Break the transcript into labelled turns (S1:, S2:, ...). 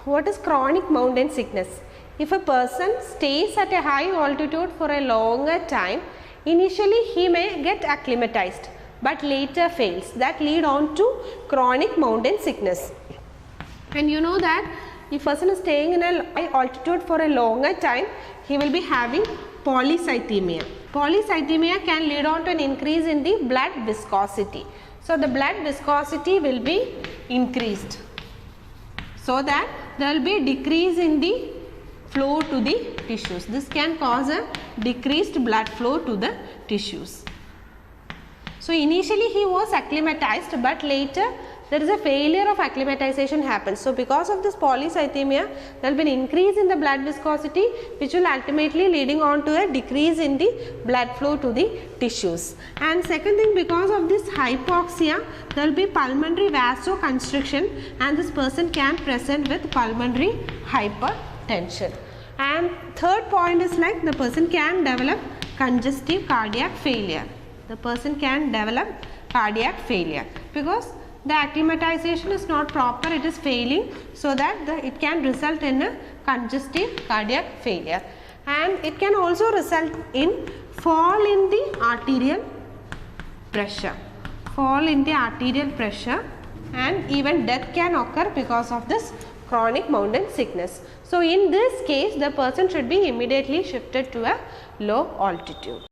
S1: what is chronic mountain sickness? If a person stays at a high altitude for a longer time, initially he may get acclimatized but later fails. That lead on to chronic mountain sickness. And you know that if person is staying in a high altitude for a longer time, he will be having polycythemia. Polycythemia can lead on to an increase in the blood viscosity. So the blood viscosity will be increased, so that there will be a decrease in the flow to the tissues. This can cause a decreased blood flow to the tissues. So initially he was acclimatized, but later there is a failure of acclimatization happens. So because of this polycythemia, there will be an increase in the blood viscosity, which will ultimately leading on to a decrease in the blood flow to the tissues. And second thing, because of this hypoxia, there will be pulmonary vasoconstriction, and this person can present with pulmonary hypertension. And third point is like the person can develop congestive cardiac failure. The person can develop cardiac failure because the acclimatization is not proper, it is failing, so that it can result in a congestive cardiac failure. And it can also result in fall in the arterial pressure, and even death can occur because of this chronic mountain sickness. So in this case, the person should be immediately shifted to a low altitude.